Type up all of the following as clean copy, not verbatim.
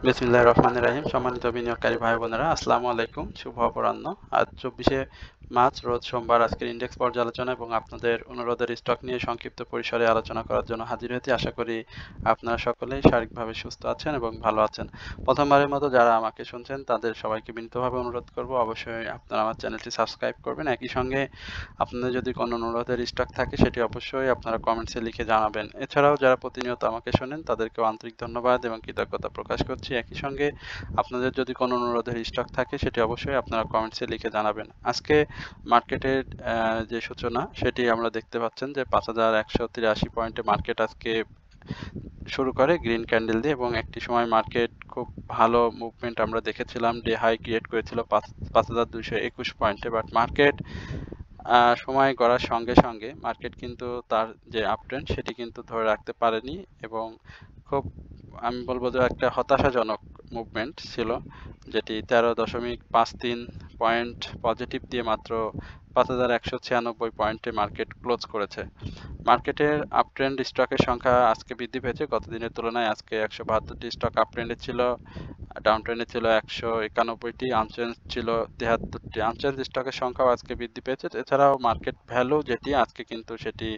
বিসমিল্লাহির রহমানির রহিম। সম্মানিত বিনিয়োগকারী ভাই বোনেরা, আসসালামু আলাইকুম। শুভ অপরাহ্ন। আজ 24শে মার্চ রোজ সোমবার আজকের ইন্ডেক্স পর্যালোচনা এবং আপনাদের অনুরোধের স্টক নিয়ে সংক্ষিপ্ত পরিসরে আলোচনা করার জন্য হাজির হয়েছি। আশা করি আপনারা সকলেই শারীরিকভাবে সুস্থ আছেন এবং ভালো আছেন। প্রথমবারের মতো যারা আমাকে শুনছেন তাদের সবাইকে বিনীতভাবে অনুরোধ করব, অবশ্যই আপনারা আমার চ্যানেলটি সাবস্ক্রাইব করবেন। একই সঙ্গে আপনাদের যদি কোনো অনুরোধের স্টক থাকে সেটি অবশ্যই আপনারা কমেন্টসে লিখে জানাবেন। এছাড়াও যারা প্রতিনিয়ত আমাকে শোনেন তাদেরকেও আন্তরিক ধন্যবাদ এবং কৃতজ্ঞতা প্রকাশ করছি। একই সঙ্গে আপনাদের যদি কোনো অনুরোধের স্টক থাকে সেটি অবশ্যই আপনারা কমেন্টসে লিখে জানাবেন। আজকে মার্কেটের যে সূচনা সেটি আমরা দেখতে পাচ্ছেন যে 5183 পয়েন্টে মার্কেট আজকে শুরু করে গ্রিন ক্যান্ডেল দিয়ে, এবং একটি সময় মার্কেট খুব ভালো মুভমেন্ট আমরা দেখেছিলাম, ডে হাই ক্রিয়েট করেছিল 5221 পয়েন্টে। বাট মার্কেট সময় গড়ার সঙ্গে সঙ্গে মার্কেট কিন্তু তার যে আপট্রেন্ড সেটি কিন্তু ধরে রাখতে পারেনি, এবং খুব আমি বলবো যে একটা হতাশাজনক মুভমেন্ট ছিল, যেটি 13.53 পয়েন্ট পজিটিভ দিয়ে মাত্র 5196 পয়েন্টে মার্কেট ক্লোজ করেছে। মার্কেটের আপট্রেন্ড স্টকের সংখ্যা আজকে বৃদ্ধি পেয়েছে। গত দিনের তুলনায় আজকে 172টি স্টক আপট্রেন্ডে ছিল, ডাউন ট্রেন্ডে ছিল 191টি, আনচেঞ্জ ছিল 73টি। আনচেঞ্জ স্টকের সংখ্যাও আজকে বৃদ্ধি পেয়েছে। এছাড়াও মার্কেট ভ্যালু যেটি আজকে কিন্তু সেটি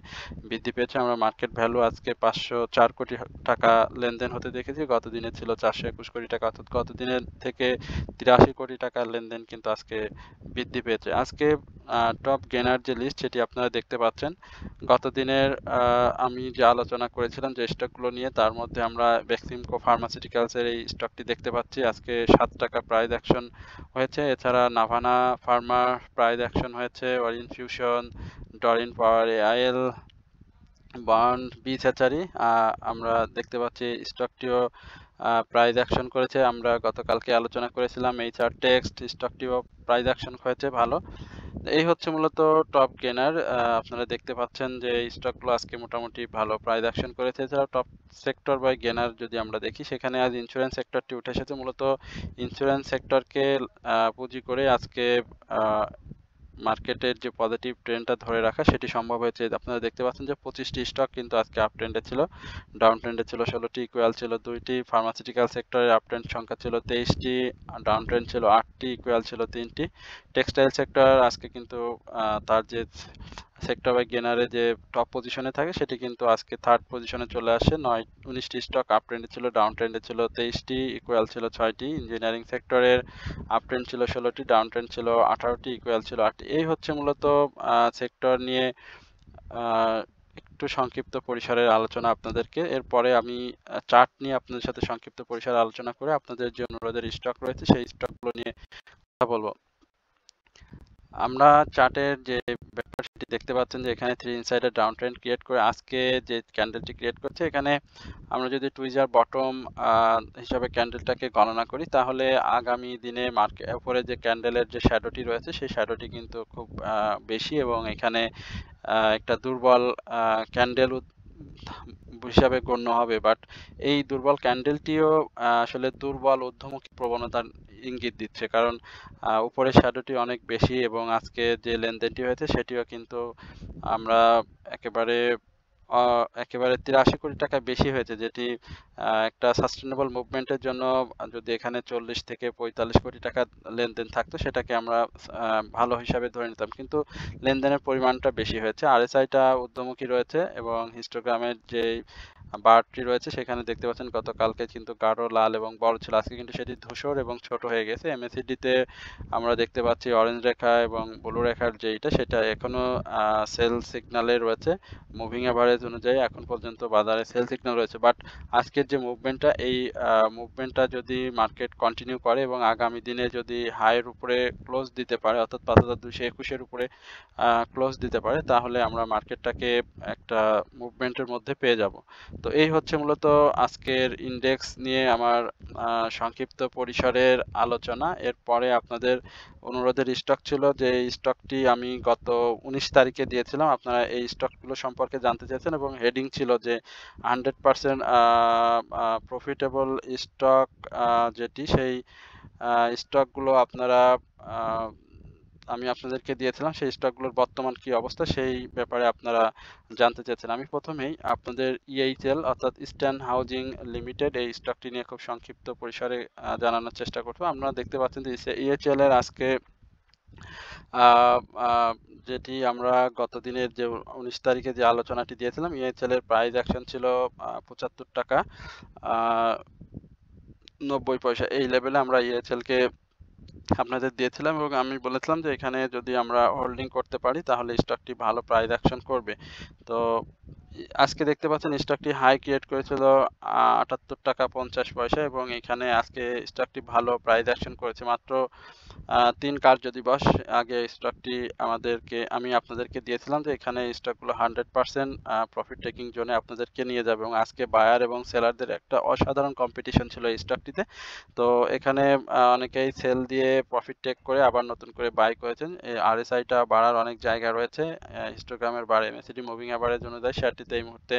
বৃদ্ধি পেয়েছে। আমরা মার্কেট ভ্যালু আজকে 504 কোটি টাকা লেনদেন হতে দেখেছি। গত দিনে ছিল 421 কোটি টাকা, অর্থাৎ গত দিনের থেকে 83 কোটি টাকার লেনদেন কিন্তু আজকে বৃদ্ধি পেয়েছে। আজকে টপ গেনার যে লিস্ট সেটি আপনারা দেখতে পাচ্ছেন। গত দিনের আমি যে আলোচনা করেছিলাম যে স্টকগুলো নিয়ে, তার মধ্যে আমরা বেক্সিমকো ফার্মাসিউটিক্যালসের এই স্টকটি দেখতে পাচ্ছি, আজকে 7 টাকা প্রাইস অ্যাকশন হয়েছে। এছাড়া নাভানা ফার্মার প্রাইস অ্যাকশন হয়েছে, অরিন ফিউশন, ডরিন পাওয়ার, এআইএল, বন্ড, বিচ হ্যাচারি আমরা দেখতে পাচ্ছি স্টকটিও প্রাইস অ্যাকশন করেছে। আমরা গতকালকে আলোচনা করেছিলাম এইচআর টেক্সট স্টকটিও প্রাইস অ্যাকশন হয়েছে ভালো। এই হচ্ছে মূলত টপ গেনার। আপনারা দেখতে পাচ্ছেন যে স্টকগুলো আজকে মোটামুটি ভালো প্রাইস অ্যাকশন করেছে। এছাড়াও টপ সেক্টর বাই গেনার যদি আমরা দেখি, সেখানে আজ ইন্স্যুরেন্স সেক্টরটি উঠে এসেছে। মূলত ইন্স্যুরেন্স সেক্টরকে পুঁজি করে আজকে মার্কেটের যে পজিটিভ ট্রেন্ডটা ধরে রাখা সেটি সম্ভব হয়েছে। আপনারা দেখতে পাচ্ছেন যে 25টি স্টক কিন্তু আজকে আপ ট্রেন্ডে ছিল, ডাউন ট্রেন্ডে ছিল 16টি, ইকুয়াল ছিল 2টি। ফার্মাসিউটিক্যাল সেক্টরের আপ ট্রেন্ড সংখ্যা ছিল 23টি, ডাউন ট্রেন্ড ছিল 8টি, ইকুয়াল ছিল 3টি। টেক্সটাইল সেক্টর আজকে কিন্তু তার যে সেক্টর বাই গেনারে যে টপ পজিশনে থাকে সেটি কিন্তু আজকে থার্ড পজিশনে চলে আসে। 19টি স্টক আপ ট্রেন্ডে ছিল, ডাউন ট্রেন্ডে ছিল 23টি, ইকুয়াল ছিল 6টি। ইঞ্জিনিয়ারিং সেক্টরের আপ ট্রেন্ড ছিল 16টি, ডাউন ট্রেন্ড ছিল 18টি, ইকুয়াল ছিল 8টি। এই হচ্ছে মূলত সেক্টর নিয়ে একটু সংক্ষিপ্ত পরিসরের আলোচনা আপনাদেরকে। এরপরে আমি চার্ট নিয়ে আপনাদের সাথে সংক্ষিপ্ত পরিসরে আলোচনা করে আপনাদের যে অনুরোধের স্টক রয়েছে সেই স্টকগুলো নিয়ে কথা বলবো। আমরা চার্টের যে ব্যাপার সেটি দেখতে পাচ্ছেন যে এখানে 3 ইনসাইডার ডাউন ট্রেন্ড ক্রিয়েট করে আজকে যে ক্যান্ডেলটি ক্রিয়েট করছে, এখানে আমরা যদি টুইজার বটম হিসাবে ক্যান্ডেলটাকে গণনা করি, তাহলে আগামী দিনে মার্কেট উপরে যে ক্যান্ডেলের যে শ্যাডোটি রয়েছে সেই শ্যাডোটি কিন্তু খুব বেশি, এবং এখানে একটা দুর্বল ক্যান্ডেল হিসাবে গণ্য হবে। বাট এই দুর্বল ক্যান্ডেলটিও আসলে দুর্বল ঊর্ধ্বমুখী প্রবণতার ইঙ্গিত দিচ্ছে, কারণ উপরের শ্যাডোটি অনেক বেশি, এবং আজকে যে লেনদেনটি হয়েছে সেটিও কিন্তু আমরা একেবারে 83 কোটি টাকা বেশি হয়েছে, যেটি একটা সাস্টেনেবল মুভমেন্টের জন্য যদি এখানে 40 থেকে 45 কোটি টাকা লেনদেন থাকতো সেটাকে আমরা ভালো হিসাবে ধরে নিতাম, কিন্তু লেনদেনের পরিমাণটা বেশি হয়েছে। আরএসআইটা ঊর্ধ্বমুখী রয়েছে, এবং হিস্টোগ্রামের যে বারটি রয়েছে সেখানে দেখতে পাচ্ছেন গতকালকে কিন্তু গাঢ় লাল এবং বড় ছিল, আজকে কিন্তু সেটি ধূসর এবং ছোট হয়ে গেছে। এমএসিডিতে আমরা দেখতে পাচ্ছি অরেঞ্জ রেখা এবং ব্লু রেখার যেটা সেটা এখনো সেল সিগন্যালে রয়েছে। মুভিং অ্যাভারেজ অনুযায়ী এখন পর্যন্ত বাজারে সেল সিগন্যাল রয়েছে। বাট আজকের যে মুভমেন্টটা, এই মুভমেন্টটা যদি মার্কেট কন্টিনিউ করে এবং আগামী দিনে যদি হাইয়ের উপরে ক্লোজ দিতে পারে, অর্থাৎ 5221-এর উপরে ক্লোজ দিতে পারে, তাহলে আমরা মার্কেটটাকে একটা মুভমেন্টের মধ্যে পেয়ে যাব। তো এই হচ্ছে মূলত আজকের ইন্ডেক্স নিয়ে আমার সংক্ষিপ্ত পরিসরের আলোচনা। এরপরে আপনাদের অনুরোধের স্টক ছিল, যে স্টকটি আমি গত 19 তারিখে দিয়েছিলাম। আপনারা এই স্টকগুলো সম্পর্কে জানতে চেয়েছেন, এবং হেডিং ছিল যে 100% প্রফিটেবল স্টক, যেটি সেই স্টকগুলো আপনারা আমি আপনাদেরকে দিয়েছিলাম সেই স্টকগুলোর বর্তমান কি অবস্থা সেই ব্যাপারে আপনারা জানতে চেয়েছেন। আমি প্রথমেই আপনাদের ইএইচএল অর্থাৎ ইস্টার্ন হাউজিং লিমিটেড এই স্টকটি নিয়ে খুব সংক্ষিপ্ত পরিসরে জানানোর চেষ্টা করব। আপনারা দেখতে পাচ্ছেন যে ইএইচএল এর আজকে যেটি আমরা গত দিনের যে 19 তারিখে যে আলোচনাটি দিয়েছিলাম, ইএইচএল এর প্রাইস অ্যাকশন ছিল 75 টাকা 90 পয়সা। এই লেভেলে আমরা ইএইচএল কে আপনাদের দিয়েছিলাম এবং আমি বলেছিলাম যে এখানে যদি আমরা হোল্ডিং করতে পারি তাহলে স্টকটি ভালো প্রাইস অ্যাকশন করবে। তো আজকে দেখতে পাচ্ছেন স্টকটি হাই ক্রিয়েট করেছিল 78 টাকা 50 পয়সা এবং এখানে আজকে স্টকটি ভালো প্রাইস অ্যাকশন করেছে। মাত্র 3 কার্যদিবস আগে স্টকটি আমি আপনাদেরকে দিয়েছিলাম যে এখানে স্টকগুলো 100% প্রফিট টেকিং জোনে আপনাদেরকে নিয়ে যাবে এবং আজকে বায়ার এবং সেলারদের একটা অসাধারণ কম্পিটিশন ছিল এই স্টকটিতে। তো এখানে অনেকেই সেল দিয়ে প্রফিট টেক করে আবার নতুন করে বাই করেছেন। এই আরএসআইটা বাড়ার অনেক জায়গা রয়েছে। হিস্টোগ্রামের বার এমএসিডি মুভিং অ্যাভারেজ অনুযায়ী শেয়ারটিতে এই মুহূর্তে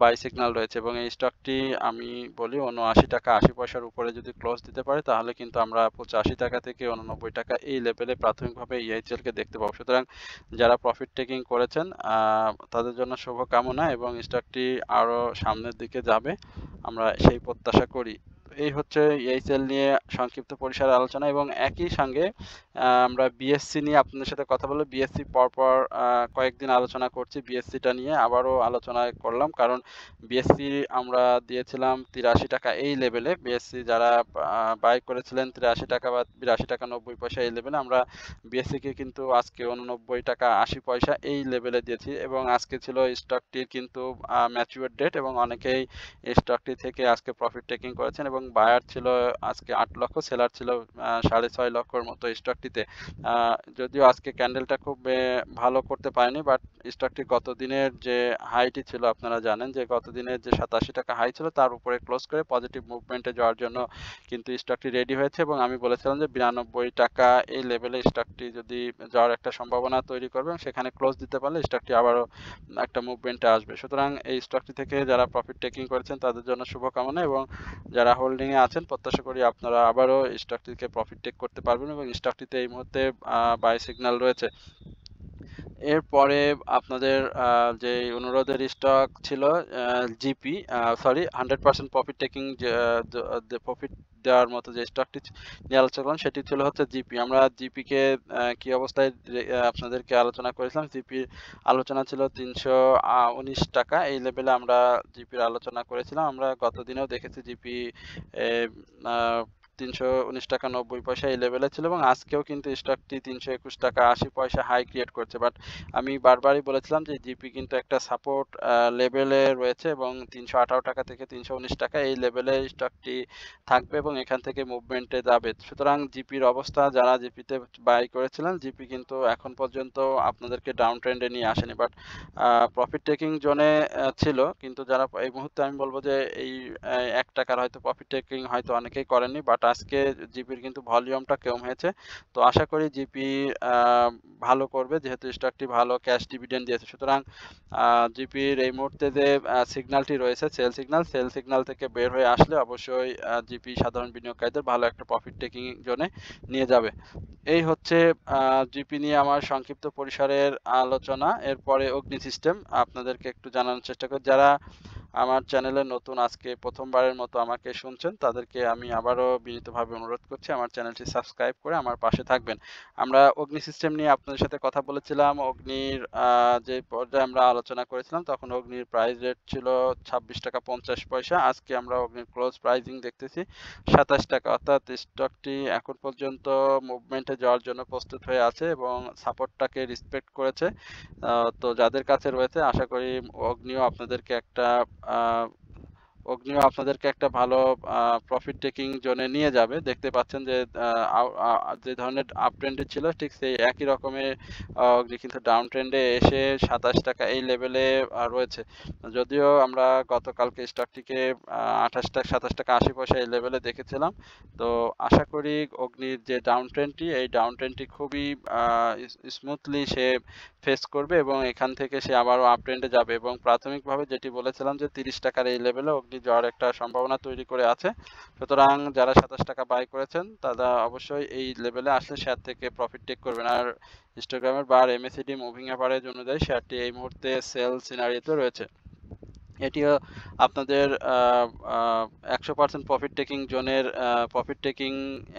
বাই সিগন্যাল রয়েছে এবং এই স্টকটি আমি বলি 79 টাকা 80 পয়সার উপরে যদি ক্লোজ দিতে পারে তাহলে কিন্তু আমরা 85 টাকা থেকে 89 টাকা এই লেভেলে প্রাথমিকভাবে ইএইচএল কে দেখতে পাবো। সুতরাং যারা প্রফিট টেকিং করেছেন তাদের জন্য শুভকামনা এবং স্টকটি আরো সামনের দিকে যাবে আমরা সেই প্রত্যাশা করি। এই হচ্ছে ইএইচএল নিয়ে সংক্ষিপ্ত পরিসরে আলোচনা এবং একই সঙ্গে আমরা বিএসসি নিয়ে আপনাদের সাথে কথা বলে বিএসসি পরপর কয়েকদিন আলোচনা করছি। বিএসসিটা নিয়ে আবারও আলোচনা করলাম কারণ বিএসসি আমরা দিয়েছিলাম 83 টাকা এই লেভেলে। বিএসসি যারা বাই করেছিলেন 83 টাকা বা 82 টাকা 90 পয়সা এই লেভেলে, আমরা বিএসসিকে কিন্তু আজকে 89 টাকা 80 পয়সা এই লেভেলে দিয়েছি এবং আজকে ছিল স্টকটির কিন্তু ম্যাচিউর ডেট এবং অনেকেই এই স্টকটি থেকে আজকে প্রফিট টেকিং করেছেন এবং বায়ার ছিল আজকে 8 লক্ষ, সেলার ছিল 6.5 লক্ষর মতো স্টকটিতে। যদিও আজকে ক্যান্ডেলটা খুব ভালো করতে পারেনি, বাট স্টকটি গত দিনের যে হাইটি ছিল আপনারা জানেন যে গত দিনের যে 87 টাকা হাই ছিল তার উপরে ক্লোজ করে পজিটিভ মুভমেন্টে যাওয়ার জন্য কিন্তু স্টকটি রেডি হয়েছে এবং আমি বলেছিলাম যে 92 টাকা এই লেভেলে স্টকটি যদি যাওয়ার একটা সম্ভাবনা তৈরি করবে এবং সেখানে ক্লোজ দিতে পারলে স্টকটি আবারও একটা মুভমেন্টে আসবে। সুতরাং এই স্টকটি থেকে যারা প্রফিট টেকিং করেছেন তাদের জন্য শুভকামনা এবং যারা হোল্ডিং এ আছেন প্রত্যাশা করি আপনারা আবারও স্টকটিকে প্রফিট টেক করতে পারবেন এবং স্টকটিতে এই মুহূর্তে বাই সিগন্যাল রয়েছে। এরপরে আপনাদের যে অনুরোধের স্টক ছিল GP, sorry 100% profit taking profit দেওয়ার মতো যে স্টকটি নিয়ে আলোচনা করলাম সেটি ছিল হচ্ছে জিপি। আমরা জিপি কে কি অবস্থায় আপনাদেরকে আলোচনা করেছিলাম। জিপির আলোচনা ছিল 319 টাকা এই লেভেলে আমরা জিপির আলোচনা করেছিলাম। আমরা গত দিনেও দেখেছি জিপি 319 টাকা 90 পয়সা এই লেভেলে ছিল এবং আজকেও কিন্তু স্টকটি 321 টাকা 80 পয়সা হাই ক্রিয়েট করছে। বাট আমি বারবারই বলেছিলাম যে জিপি কিন্তু একটা সাপোর্ট লেভেলে রয়েছে এবং 318 টাকা থেকে 319 টাকা এই লেভেলে স্টকটি থাকবে এবং এখান থেকে মুভমেন্টে যাবে। সুতরাং জিপির অবস্থা যারা জিপিতে বাই করেছিলেন, জিপি কিন্তু এখন পর্যন্ত আপনাদেরকে ডাউন ট্রেন্ডে নিয়ে আসেনি, বাট প্রফিট টেকিং জোনে ছিল। কিন্তু যারা এই মুহূর্তে আমি বলবো যে এই 1 টাকার হয়তো প্রফিট টেকিং হয়তো অনেকেই করেননি, বাট আজকে জিপির কিন্তু ভলিউমটা কম হয়েছে। তো আশা করি জিপি ভালো করবে যেহেতু স্টকটি ভালো ক্যাশ ডিভিডেন্ড দিয়েছে। সুতরাং জিপির এই মুহূর্তে যে সিগন্যালটি রয়েছে সেল সিগন্যাল থেকে বের হয়ে আসলে অবশ্যই জিপি সাধারণ বিনিয়োগকারীদের ভালো একটা প্রফিট টেকিং জোনে নিয়ে যাবে। এই হচ্ছে জিপি নিয়ে আমার সংক্ষিপ্ত পরিসরের আলোচনা। এরপরে অগ্নি সিস্টেম আপনাদেরকে একটু জানানোর চেষ্টা করি। যারা আমার চ্যানেলে নতুন আজকে প্রথমবারের মতো আমাকে শুনছেন তাদেরকে আমি আবারও বিনীতভাবে অনুরোধ করছি আমার চ্যানেলটি সাবস্ক্রাইব করে আমার পাশে থাকবেন। আমরা অগ্নি সিস্টেম নিয়ে আপনাদের সাথে কথা বলেছিলাম। অগ্নির যে পর্যায়ে আমরা আলোচনা করেছিলাম তখন অগ্নির প্রাইস রেট ছিল 26 টাকা 50 পয়সা। আজকে আমরা অগ্নির ক্লোজ প্রাইজিং দেখতেছি 27 টাকা, অর্থাৎ স্টকটি এখন পর্যন্ত মুভমেন্টে যাওয়ার জন্য প্রস্তুত হয়ে আছে এবং সাপোর্টটাকে রেসপেক্ট করেছে। তো যাদের কাছে রয়েছে আশা করি অগ্নিও আপনাদেরকে একটা ভালো প্রফিট টেকিং জোনে নিয়ে যাবে। দেখতে পাচ্ছেন যে যে ধরনের আপ ট্রেন্ডে ছিল ঠিক সেই একই রকমের অগ্নি কিন্তু ডাউন ট্রেন্ডে এসে 27 টাকা এই লেভেলে রয়েছে। যদিও আমরা গতকালকে স্টকটিকে 27 টাকা 80 পয়সা এই লেভেলে দেখেছিলাম। তো আশা করি অগ্নির যে ডাউন ট্রেন্ডটি এই ডাউন ট্রেন্ডটি খুবই স্মুথলি সে ফেস করবে এবং এখান থেকে সে আবারও আপ ট্রেন্ডে যাবে এবং প্রাথমিকভাবে যেটি বলেছিলাম যে 30 টাকার এই লেভেলে অগ্নি স্টকটি যাওয়ার একটা সম্ভাবনা তৈরি করে আছে। সুতরাং যারা 27 টাকা বাই করেছেন তারা অবশ্যই এই লেভেলে আসলে শেয়ার থেকে প্রফিট টেক করবেন। আর হিস্টোগ্রামের বার এমএসিডি মুভিং অ্যাভারেজ অনুযায়ী শেয়ারটি এই মুহূর্তে সেল সিনারিওতে রয়েছে। এটিও আপনাদের 100% প্রফিট টেকিং জোনের প্রফিট টেকিং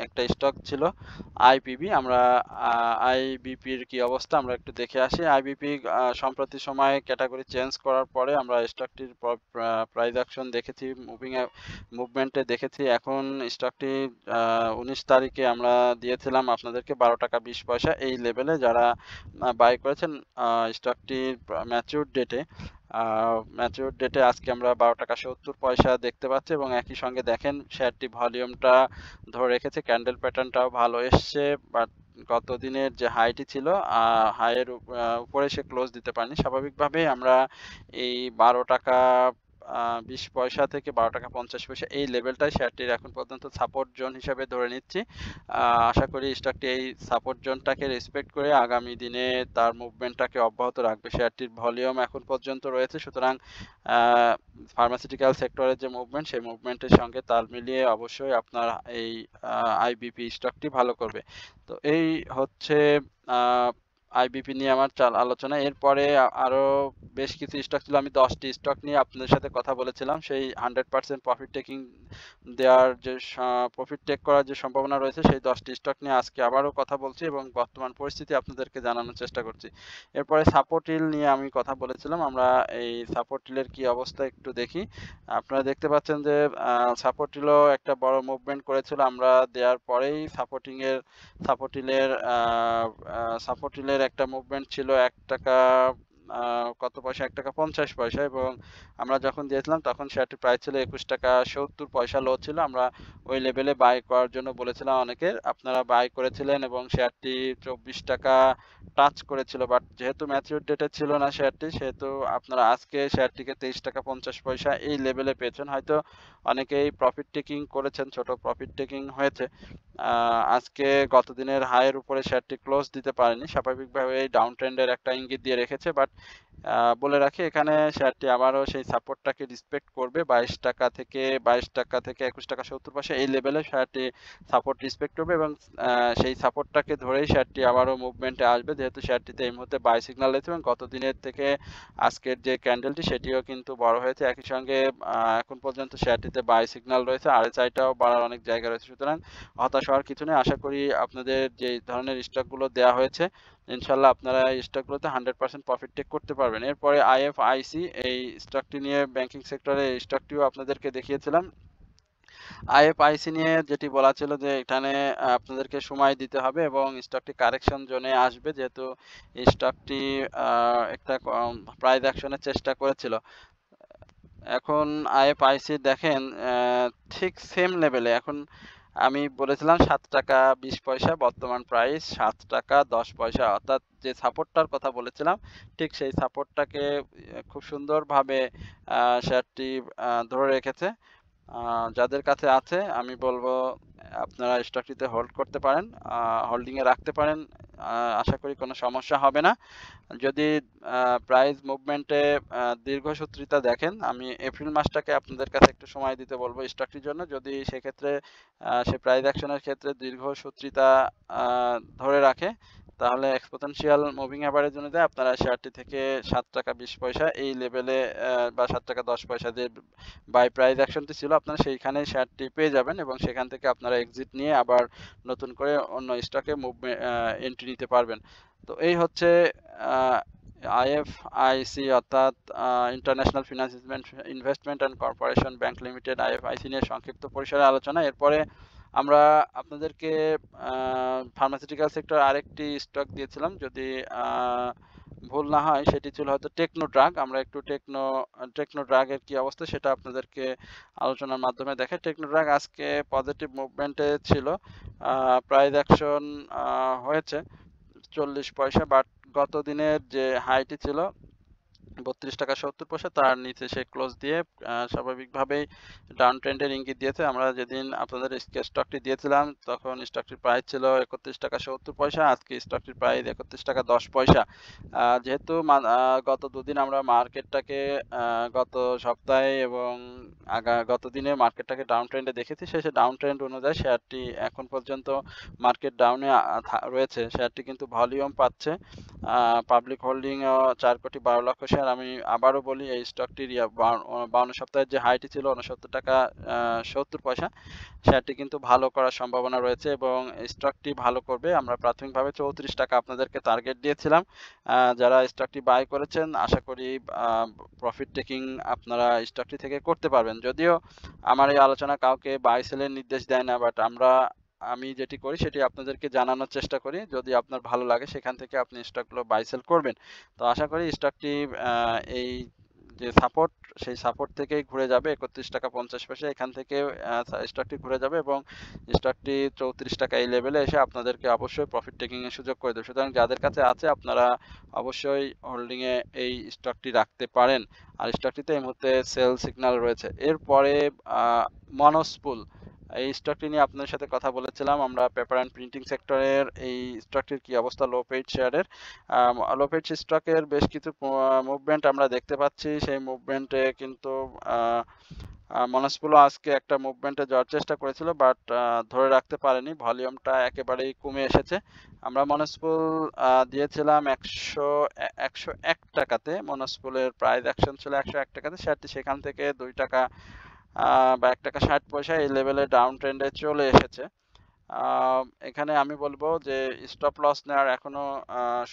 একটা স্টক ছিল আইপিবি। আমরা আইবিপির কি অবস্থা আমরা একটু দেখে আসি। আইবিপি সম্প্রতি সময়ে ক্যাটাগরি চেঞ্জ করার পরে আমরা স্টকটির প্রাইস অ্যাকশন দেখেছি, মুভমেন্টে দেখেছি। এখন স্টকটি 19 তারিখে আমরা দিয়েছিলাম আপনাদেরকে 12 টাকা 20 পয়সা এই লেভেলে। যারা বাই করেছেন স্টকটির ম্যাচিউর ডেটে আজকে আমরা 12 টাকা 70 পয়সা দেখতে পাচ্ছি এবং একই সঙ্গে দেখেন শেয়ারটি ভলিউমটা ধরে রেখেছে, ক্যান্ডেল প্যাটার্নটাও ভালো এসছে, বাট গত দিনের যে হাইটি ছিল হাইয়ের উপরে সে ক্লোজ দিতে পারেনি। স্বাভাবিকভাবেই আমরা এই 12 টাকা 20 পয়সা থেকে 12 টাকা 50 পয়সা এই লেভেলটাই শেয়ারটির এখন পর্যন্ত সাপোর্ট জোন হিসাবে ধরে নিচ্ছি। আশা করি স্টকটি এই সাপোর্ট জোনটাকে রেসপেক্ট করে আগামী দিনে তার মুভমেন্টটাকে অব্যাহত রাখবে। শেয়ারটির ভলিউম এখন পর্যন্ত রয়েছে, সুতরাং ফার্মাসিউটিক্যাল সেক্টরের যে মুভমেন্ট সেই মুভমেন্টের সঙ্গে তাল মিলিয়ে অবশ্যই আপনার এই আইবিপি স্টকটি ভালো করবে। তো এই হচ্ছে আইবিপি নিয়ে আমার আলোচনা। এরপরে আরো বেশ কিছু স্টক ছিল, আমি 10টি স্টক নিয়ে আপনাদের সাথে কথা বলেছিলাম। সেই 100% প্রফিট টেকিং দেওয়ার যে প্রফিট টেক করার যে সম্ভাবনা রয়েছে সেই 10টি স্টক নিয়ে আজকে আবারও কথা বলছি এবং বর্তমান পরিস্থিতি আপনাদেরকে জানানোর চেষ্টা করছি। এরপরে সাপোর্ট হিল নিয়ে আমি কথা বলেছিলাম। আমরা এই সাপোর্ট হিলের কি অবস্থা একটু দেখি। আপনারা দেখতে পাচ্ছেন যে সাপোর্ট হিলও একটা বড় মুভমেন্ট করেছিল, আমরা দেওয়ার পরেই সাপোর্ট হিলের একটা মুভমেন্ট ছিল 1 টাকা কত পয়সা, 1 টাকা 50 পয়সা, এবং আমরা যখন দিয়েছিলাম তখন শেয়ারটির প্রাইস ছিল 21 টাকা 70 পয়সা লো ছিল। আমরা ওই লেভেলে বাই করার জন্য বলেছিলাম অনেকের, আপনারা বাই করেছিলেন এবং শেয়ারটি 24 টাকা টাচ করেছিল, বাট যেহেতু ম্যাচিউর ডেটে ছিল না শেয়ারটি, সেহেতু আপনারা আজকে শেয়ারটিকে 23 টাকা 50 পয়সা এই লেভেলে পেয়েছেন। হয়তো অনেকেই প্রফিট টেকিং করেছেন, ছোট প্রফিট টেকিং হয়েছে। আজকে গত দিনের হাইয়ের উপরে শেয়ারটি ক্লোজ দিতে পারেনি, স্বাভাবিকভাবে ডাউন ট্রেন্ডের একটা ইঙ্গিত দিয়ে রেখেছে, বাট বলে রাখি এখানে শেয়ারটি আবারও সেই সাপোর্টটাকে রেসপেক্ট করবে। 22 টাকা থেকে 21 টাকা 70 পয়সা এই লেভেলে শেয়ারটি সাপোর্ট রেসপেক্ট করবে এবং সেই সাপোর্টটাকে ধরেই শেয়ারটি আবারও মুভমেন্টে আসবে, যেহেতু শেয়ারটিতে এই মুহূর্তে বাই সিগন্যাল রয়েছে এবং গত দিনের থেকে আজকের যে ক্যান্ডেলটি সেটিও কিন্তু বড় হয়েছে। একই সঙ্গে এখন পর্যন্ত শেয়ারটিতে বাই সিগন্যাল রয়েছে, আরএসআইটাও বাড়ার অনেক জায়গা রয়েছে। সুতরাং হতাশ হওয়ার কিছু নেই। আশা করি আপনাদের যে ধরনের স্টকগুলো দেওয়া হয়েছে ইনশাল্লাহ আপনারা এই স্টকগুলোতে 100% প্রফিট টেক করতে পারবেন। এরপরে আইএফআইসি, এই স্টকটি নিয়ে ব্যাংকিং সেক্টরে এই স্টকটিও আপনাদেরকে দেখিয়েছিলাম। আইএফআইসি নিয়ে যেটি বলা ছিল যে এখানে আপনাদেরকে সময় দিতে হবে এবং স্টকটি কারেকশন জোনে আসবে, যেহেতু এই স্টকটি একটা প্রাইস অ্যাকশনের চেষ্টা করেছিল। এখন আইএফআইসি দেখেন ঠিক সেম লেভেলে, এখন আমি বলেছিলাম 7 টাকা 20 পয়সা, বর্তমান প্রাইস 7 টাকা 10 পয়সা, অর্থাৎ যে সাপোর্টটার কথা বলেছিলাম ঠিক সেই সাপোর্টটাকে খুব সুন্দরভাবে শেয়ারটি ধরে রেখেছে। যাদের কাছে আছে আমি বলবো আপনারা স্টকটিতে হোল্ড করতে পারেন, হোল্ডিংয়ে রাখতে পারেন, আশা করি কোনো সমস্যা হবে না। যদি প্রাইস মুভমেন্টে দীর্ঘসূত্রিতা দেখেন, আমি এপ্রিল মাসটাকে আপনাদের কাছে একটু সময় দিতে বলবো স্টকটির জন্য। যদি সেক্ষেত্রে সে প্রাইস অ্যাকশনের ক্ষেত্রে দীর্ঘসূত্রিতা ধরে রাখে তাহলে এক্সপোনেনশিয়াল মুভিং অ্যাভারেজ অনুযায়ী আপনারা শেয়ারটি থেকে 7 টাকা 20 পয়সা এই লেভেলে বা 7 টাকা 10 পয়সা যে বাই প্রাইস অ্যাকশনটি ছিল আপনারা সেইখানে শেয়ারটি পেয়ে যাবেন এবং সেখান থেকে আপনারা এক্সিট নিয়ে আবার নতুন করে অন্য স্টকে মুভমেন্ট এন্ট্রি নিতে পারবেন। তো এই হচ্ছে আইএফআইসি অর্থাৎ international finance investment and corporation bank limited, IFIC নিয়ে সংক্ষিপ্ত পরিসরে আলোচনা। এরপরে আমরা আপনাদেরকে ফার্মাসিউটিক্যাল সেক্টর আরেকটি স্টক দিয়েছিলাম, যদি ভুল না হয় সেটি ছিল হয়তো টেকনো ড্রাগ। আমরা একটু টেকনো ড্রাগের কি অবস্থা সেটা আপনাদেরকে আলোচনার মাধ্যমে দেখে। টেকনো ড্রাগ আজকে পজিটিভ মুভমেন্টে ছিল, প্রাইস অ্যাকশন হয়েছে 40 পয়সা, বাট গত দিনের যে হাইটি ছিল 32.70 টাকা, তার নিচে সে ক্লোজ দিয়ে স্বাভাবিকভাবেই ডাউন ট্রেন্ডের ইঙ্গিত দিয়েছে। আমরা যেদিন আপনাদের স্টকটি দিয়েছিলাম তখন স্টকটির প্রাইস ছিল 31.70 টাকা, আজকে স্টকটির প্রাইস 31.10 টাকা। যেহেতু গত দুদিন আমরা মার্কেটটাকে গত সপ্তাহে এবং গত দিনে মার্কেটটাকে ডাউন ট্রেন্ডে দেখেছি, সেই ডাউন ট্রেন্ড অনুযায়ী শেয়ারটি এখন পর্যন্ত মার্কেট ডাউনে রয়েছে। শেয়ারটি কিন্তু ভলিউম পাচ্ছে, পাবলিক হোল্ডিং 4,12,00,000 শেয়ার। আমি আবারও বলি, এই স্টকটির 52 সপ্তাহের যে হাইটি ছিল 69.70 টাকা, শেয়ারটি কিন্তু ভালো করার সম্ভাবনা রয়েছে এবং স্টকটি ভালো করবে। আমরা প্রাথমিকভাবে 34 টাকা আপনাদেরকে টার্গেট দিয়েছিলাম। যারা স্টকটি বাই করেছেন আশা করি প্রফিট টেকিং আপনারা স্টকটি থেকে করতে পারবেন। যদিও আমার এই আলোচনা কাউকে বাই সেলের নির্দেশ দেয় না, বাট আমি যেটি করি সেটি আপনাদেরকে জানানোর চেষ্টা করি। যদি আপনার ভালো লাগে সেখান থেকে আপনি স্টকগুলো বাই সেল করবেন। তো আশা করি স্টকটি এই যে সাপোর্ট, সেই সাপোর্ট থেকেই ঘুরে যাবে 31.50 টাকা। এখান থেকে স্টকটি ঘুরে যাবে এবং স্টকটি 34 টাকা এই লেভেলে এসে আপনাদেরকে অবশ্যই প্রফিট টেকিং এর সুযোগ করে দেবে। সুতরাং যাদের কাছে আছে আপনারা অবশ্যই হোল্ডিং এ এই স্টকটি রাখতে পারেন। আর স্টকটিতে এই মুহূর্তে সেল সিগন্যাল রয়েছে। এরপরে মনোস্পুল, এই স্টকটি নিয়ে আপনাদের সাথে কথা বলেছিলাম আমরা। পেপার অ্যান্ড প্রিন্টিং সেক্টরের এই স্টকটির কি অবস্থা, লো পেইড শেয়ারের। লো পেইড স্টকের বেশ কিছু মুভমেন্ট আমরা দেখতে পাচ্ছি। সেই মুভমেন্টে কিন্তু মনোস্পুলও আজকে একটা মুভমেন্টে যাওয়ার চেষ্টা করেছিল, বাট ধরে রাখতে পারেনি, ভলিউমটা একেবারেই কমে এসেছে। আমরা মনোস্পুল দিয়েছিলাম 101 টাকাতে। মনোস্পুলের প্রাইস অ্যাকশন ছিল 101 টাকাতে। শেয়ারটি সেখান থেকে 2 টাকা বা 1 টাকা 60 এই লেভেলে ডাউন ট্রেন্ডে চলে এসেছে। এখানে আমি বলবো যে স্টপ লস নেওয়ার এখনো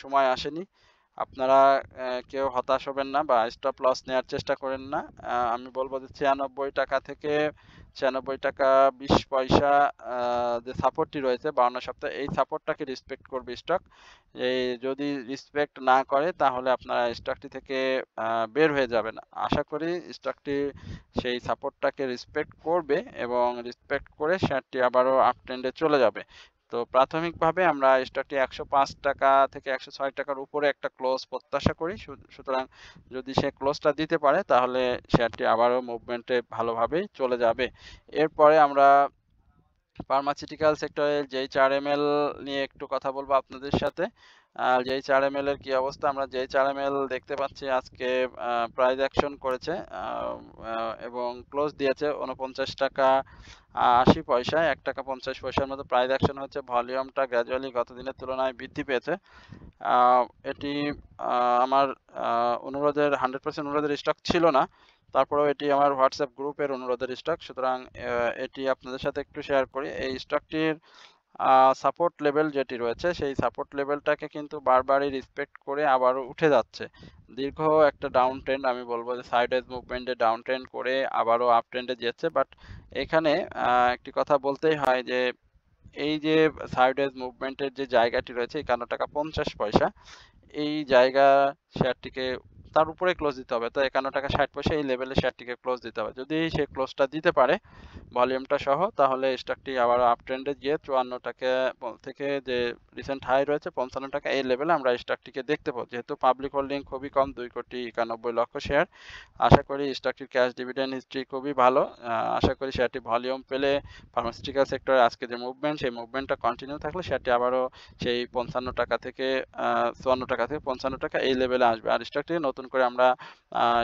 সময় আসেনি। আপনারা কেউ হতাশ হবেন না বা স্টপ লস নেওয়ার চেষ্টা করেন না। আমি বলবো যে 96 টাকা থেকে 96 টাকা 20 পয়সা যে সাপোর্টটি রয়েছে 52 সপ্তাহে, এই সাপোর্টটাকে রেসপেক্ট করবে স্টক। এই যদি রেসপেক্ট না করে তাহলে আপনারা স্টকটি থেকে বের হয়ে যাবেন। আশা করি স্টকটি সেই সাপোর্টটাকে রেসপেক্ট করবে এবং রেসপেক্ট করে শেয়ারটি আবারও আপ ট্রেন্ডে চলে যাবে। তো প্রাথমিকভাবে আমরা স্টকটি 105 টাকা থেকে 106 টাকার উপরে একটা ক্লোজ প্রত্যাশা করি। সুতরাং যদি সে ক্লোজটা দিতে পারে তাহলে শেয়ারটি আবারও মুভমেন্টে ভালোভাবেই চলে যাবে। এরপরে আমরা ফার্মাসিউটিক্যাল সেক্টরের JHRML নিয়ে একটু কথা বলবো আপনাদের সাথে। JHRML এর কি অবস্থা, আমরা JHRML দেখতে পাচ্ছি আজকে প্রাইস অ্যাকশন করেছে এবং ক্লোজ দিয়েছে 49 টাকা 80 পয়সায়। 1 টাকা 50 পয়সার মতো প্রাইস অ্যাকশন হচ্ছে। ভলিউমটা গ্র্যাজুয়ালি গত দিনের তুলনায় বৃদ্ধি পেয়েছে। এটি আমার 100% অনুরোধের স্টক ছিল না, তারপরেও এটি আমার হোয়াটসঅ্যাপ গ্রুপের অনুরোধের স্টক। সুতরাং এটি আপনাদের সাথে একটু শেয়ার করি। এই স্টকটির সাপোর্ট লেভেল যেটি রয়েছে সেই সাপোর্ট লেভেলটাকে কিন্তু বারবারই রেসপেক্ট করে আবারও উঠে যাচ্ছে। দীর্ঘ একটা ডাউন ট্রেন্ড, আমি বলবো যে সাইডওয়েজ মুভমেন্টে ডাউন ট্রেন্ড করে আবারও আপ ট্রেন্ডে যাচ্ছে। বাট এখানে একটি কথা বলতেই হয় যে এই যে সাইডওয়েজ মুভমেন্টের যে জায়গাটি রয়েছে 51 টাকা 50 পয়সা, এই জায়গা শেয়ারটিকে তার উপরে ক্লোজ দিতে হবে। তো 51 টাকা 60 পয়সা এই লেভেলে শেয়ারটিকে ক্লোজ দিতে হবে। যদি সে ক্লোজটা দিতে পারে ভলিউমটা সহ, তাহলে স্টকটি আবার আপ ট্রেন্ডে গিয়ে 54 টাকা থেকে যে রিসেন্ট হাই রয়েছে 55 টাকা এই লেভেলে আমরা স্টকটিকে দেখতে পাবো। যেহেতু পাবলিক হোল্ডিং খুবই কম, 2,91,00,000 শেয়ার, আশা করি স্টকটির ক্যাশ ডিভিডেন্ড হিস্ট্রি খুবই ভালো। আশা করি শেয়ারটি ভলিউম পেলে ফার্মাসিউটিক্যাল সেক্টরে আজকে যে মুভমেন্ট, সেই মুভমেন্টটা কন্টিনিউ থাকলে শেয়ারটি আবারও সেই 55 টাকা থেকে 54 টাকা থেকে 55 টাকা এই লেভেলে আসবে। আর স্টকটি নতুন করে আমরা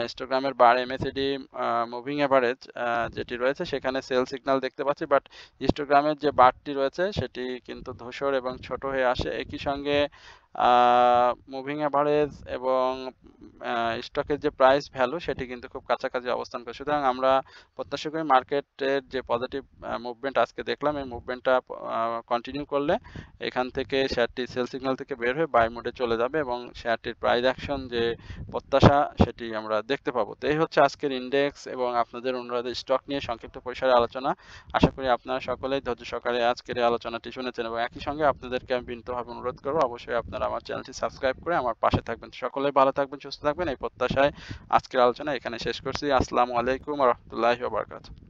হিস্টোগ্রামের বার MACD মুভিং এভারেজ যেটি রয়েছে সেখানে সেল সিগন্যাল দেখতে পাচ্ছি, বাট হিস্টোগ্রামের যে বারটি রয়েছে সেটি কিন্তু ধূসর এবং ছোট হয়ে আসে। একই সঙ্গে মুভিং এভারেজ এবং স্টকের যে প্রাইস ভ্যালু সেটি কিন্তু খুব কাছাকাছি অবস্থান করে। সুতরাং আমরা প্রত্যাশা করি মার্কেটের যে পজিটিভ মুভমেন্ট আজকে দেখলাম, এই মুভমেন্টটা কন্টিনিউ করলে এখান থেকে শেয়ারটি সেল সিগন্যাল থেকে বের হয়ে বাই মোডে চলে যাবে এবং শেয়ারটির প্রাইস অ্যাকশন যে প্রত্যাশা সেটি আমরা দেখতে পাবো। তো এই হচ্ছে আজকের ইন্ডেক্স এবং আপনাদের অনুরোধে স্টক নিয়ে সংক্ষিপ্ত পরিসরে আলোচনা। আশা করি আপনারা সকলেই ধৈর্য সহকারে আজকের এই আলোচনাটি শুনেছেন এবং একই সঙ্গে আপনাদেরকে আমি বিনীতভাবে অনুরোধ করবো অবশ্যই আপনারা আমার চ্যানেলটি সাবস্ক্রাইব করে আমার পাশে থাকবেন। সকলেই ভালো থাকবেন, সুস্থ থাকবেন, এই প্রত্যাশায় আজকের আলোচনা এখানে শেষ করছি। আসসালামু আলাইকুম ওয়া রাহমাতুল্লাহি ওয়া বারাকাতুহু।